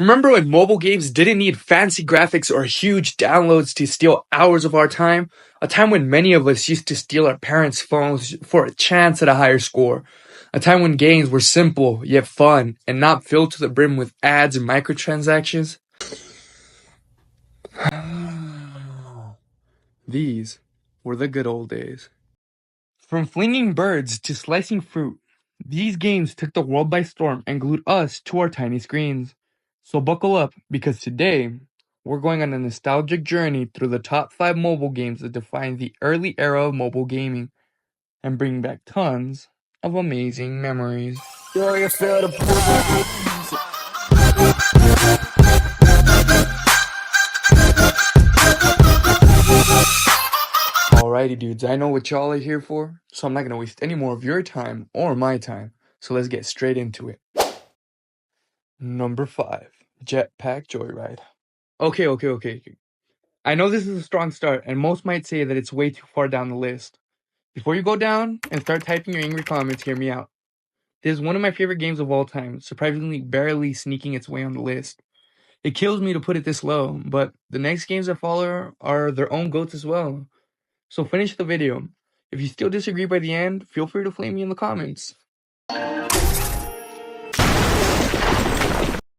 Remember when mobile games didn't need fancy graphics or huge downloads to steal hours of our time? A time when many of us used to steal our parents' phones for a chance at a higher score. A time when games were simple yet fun and not filled to the brim with ads and microtransactions. These were the good old days. From flinging birds to slicing fruit, these games took the world by storm and glued us to our tiny screens. So buckle up, because today we're going on a nostalgic journey through the top 5 mobile games that define the early era of mobile gaming and bring back tons of amazing memories. Alrighty dudes, I know what y'all are here for, so I'm not gonna waste any more of your time or my time, so let's get straight into it. Number 5, Jetpack Joyride. Okay. I know this is a strong start, and most might say that it's way too far down the list. Before you go down and start typing your angry comments, hear me out. This is one of my favorite games of all time, surprisingly barely sneaking its way on the list. It kills me to put it this low, but the next games that follow are their own goats as well. So finish the video. If you still disagree by the end, feel free to flame me in the comments.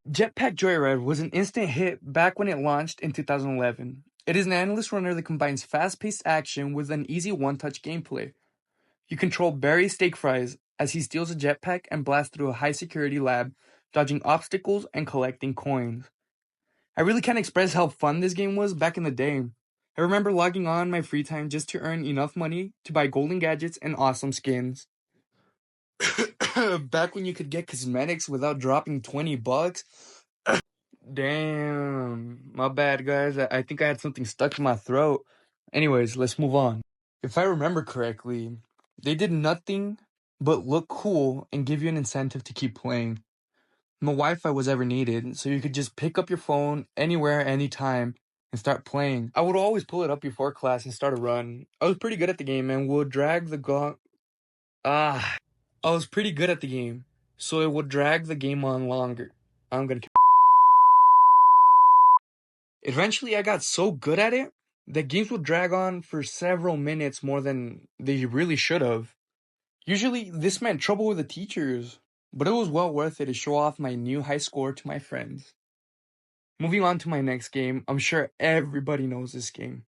Jetpack Joyride was an instant hit back when it launched in 2011. It is an endless runner that combines fast-paced action with an easy one-touch gameplay. You control Barry Steakfries as he steals a jetpack and blasts through a high-security lab, dodging obstacles and collecting coins. I really can't express how fun this game was back in the day. I remember logging on my free time just to earn enough money to buy golden gadgets and awesome skins. Back when you could get cosmetics without dropping $20. Damn, my bad guys. I think I had something stuck in my throat. Anyways, let's move on. If I remember correctly, they did nothing but look cool and give you an incentive to keep playing. No Wi-Fi was ever needed, so you could just pick up your phone anywhere, anytime, and start playing. I would always pull it up before class and start a run. I was pretty good at the game and would drag the I was pretty good at the game, so it would drag the game on longer. Eventually, I got so good at it that games would drag on for several minutes more than they really should have. Usually, this meant trouble with the teachers, but it was well worth it to show off my new high score to my friends. Moving on to my next game, I'm sure everybody knows this game.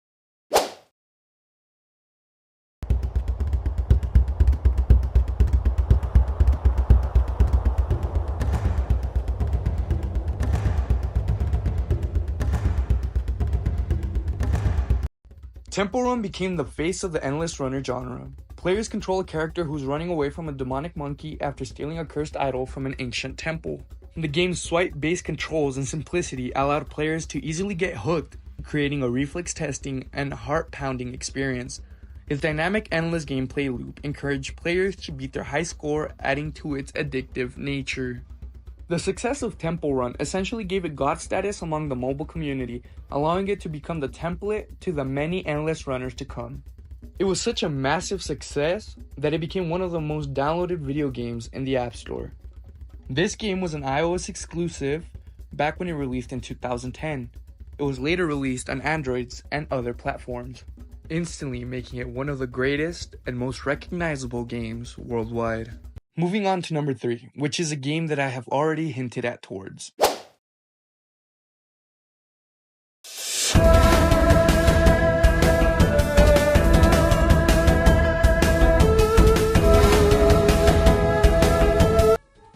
Temple Run became the face of the endless runner genre. Players control a character who's running away from a demonic monkey after stealing a cursed idol from an ancient temple. The game's swipe-based controls and simplicity allowed players to easily get hooked, creating a reflex testing and heart-pounding experience. Its dynamic, endless gameplay loop encouraged players to beat their high score, adding to its addictive nature. The success of Temple Run essentially gave it god status among the mobile community, allowing it to become the template to the many endless runners to come. It was such a massive success that it became one of the most downloaded video games in the App Store. This game was an iOS exclusive back when it released in 2010. It was later released on Androids and other platforms, instantly making it one of the greatest and most recognizable games worldwide. Moving on to number 3, which is a game that I have already hinted at towards.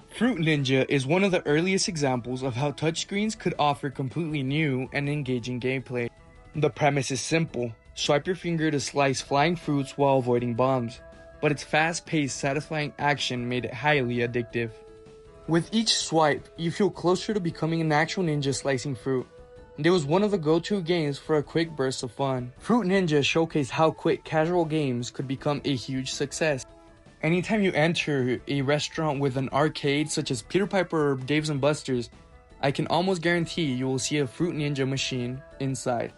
Fruit Ninja is one of the earliest examples of how touchscreens could offer completely new and engaging gameplay. The premise is simple: swipe your finger to slice flying fruits while avoiding bombs, but its fast-paced, satisfying action made it highly addictive. With each swipe, you feel closer to becoming an actual ninja slicing fruit. It was one of the go-to games for a quick burst of fun. Fruit Ninja showcased how quick casual games could become a huge success. Anytime you enter a restaurant with an arcade such as Peter Piper or Dave's and Buster's, I can almost guarantee you will see a Fruit Ninja machine inside.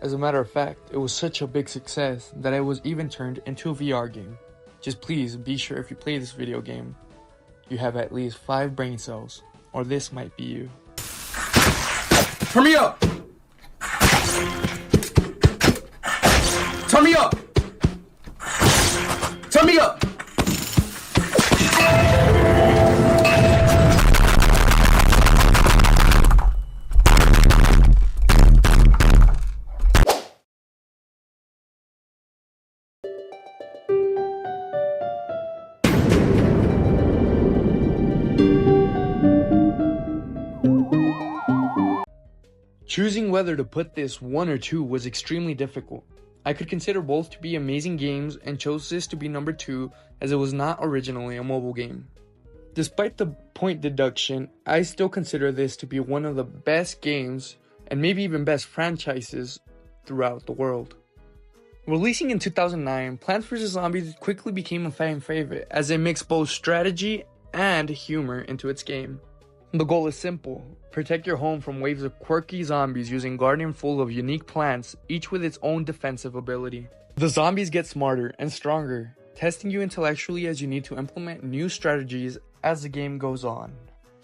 As a matter of fact, it was such a big success that it was even turned into a VR game. Just please be sure if you play this video game, you have at least 5 brain cells or this might be you. Turn me up! Turn me up! Turn me up! Choosing whether to put this 1 or 2 was extremely difficult. I could consider both to be amazing games and chose this to be number 2 as it was not originally a mobile game. Despite the point deduction, I still consider this to be one of the best games and maybe even best franchises throughout the world. Releasing in 2009, Plants vs. Zombies quickly became a fan favorite as it mixed both strategy and humor into its game. The goal is simple: protect your home from waves of quirky zombies using a garden full of unique plants, each with its own defensive ability. The zombies get smarter and stronger, testing you intellectually as you need to implement new strategies as the game goes on.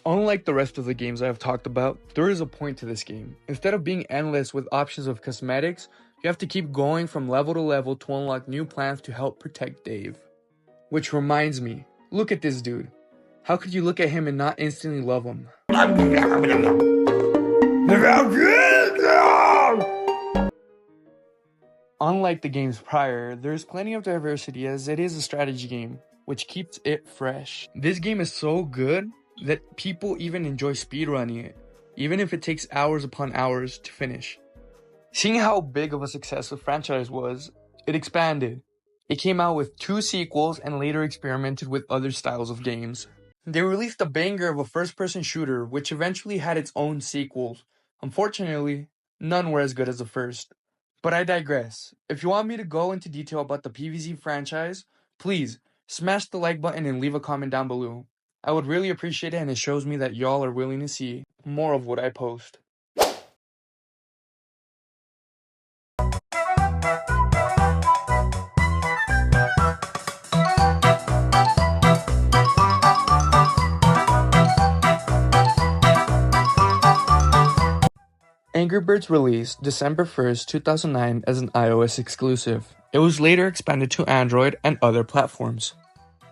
Unlike the rest of the games I have talked about, there is a point to this game. Instead of being endless with options of cosmetics, you have to keep going from level to level to unlock new plants to help protect Dave. Which reminds me, look at this dude. How could you look at him and not instantly love him? Unlike the games prior, there is plenty of diversity as it is a strategy game, which keeps it fresh. This game is so good that people even enjoy speedrunning it, even if it takes hours upon hours to finish. Seeing how big of a success the franchise was, it expanded. It came out with 2 sequels and later experimented with other styles of games. They released a banger of a first-person shooter, which eventually had its own sequels. Unfortunately, none were as good as the first. But I digress. If you want me to go into detail about the PvZ franchise, please smash the like button and leave a comment down below. I would really appreciate it, and it shows me that y'all are willing to see more of what I post. Angry Birds released December 1st, 2009 as an iOS exclusive. It was later expanded to Android and other platforms.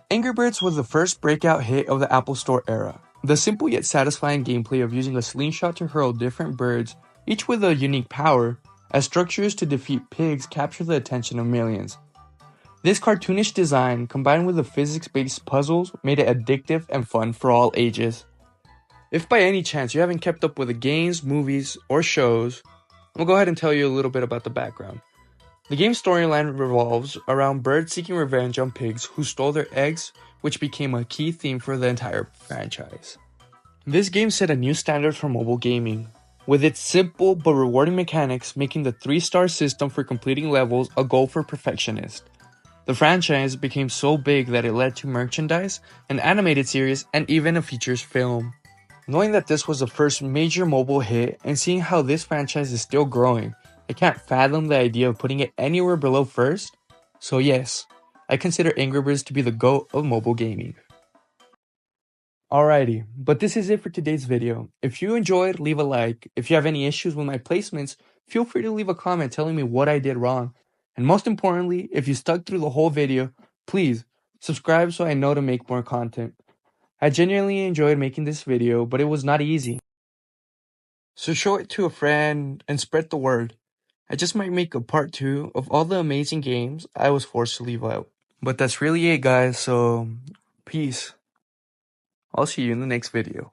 Angry Birds was the first breakout hit of the Apple Store era. The simple yet satisfying gameplay of using a slingshot to hurl different birds, each with a unique power, as structures to defeat pigs, captured the attention of millions. This cartoonish design, combined with the physics-based puzzles, made it addictive and fun for all ages. If by any chance you haven't kept up with the games, movies, or shows, I'll go ahead and tell you a little bit about the background. The game's storyline revolves around birds seeking revenge on pigs who stole their eggs, which became a key theme for the entire franchise. This game set a new standard for mobile gaming, with its simple but rewarding mechanics making the 3-star system for completing levels a goal for perfectionists. The franchise became so big that it led to merchandise, an animated series, and even a features film. Knowing that this was the first major mobile hit and seeing how this franchise is still growing, I can't fathom the idea of putting it anywhere below first. So yes, I consider Angry Birds to be the GOAT of mobile gaming. Alrighty, but this is it for today's video. If you enjoyed, leave a like. If you have any issues with my placements, feel free to leave a comment telling me what I did wrong. And most importantly, if you stuck through the whole video, please subscribe so I know to make more content. I genuinely enjoyed making this video, but it was not easy. So show it to a friend and spread the word. I just might make a part 2 of all the amazing games I was forced to leave out. But that's really it, guys, so peace. I'll see you in the next video.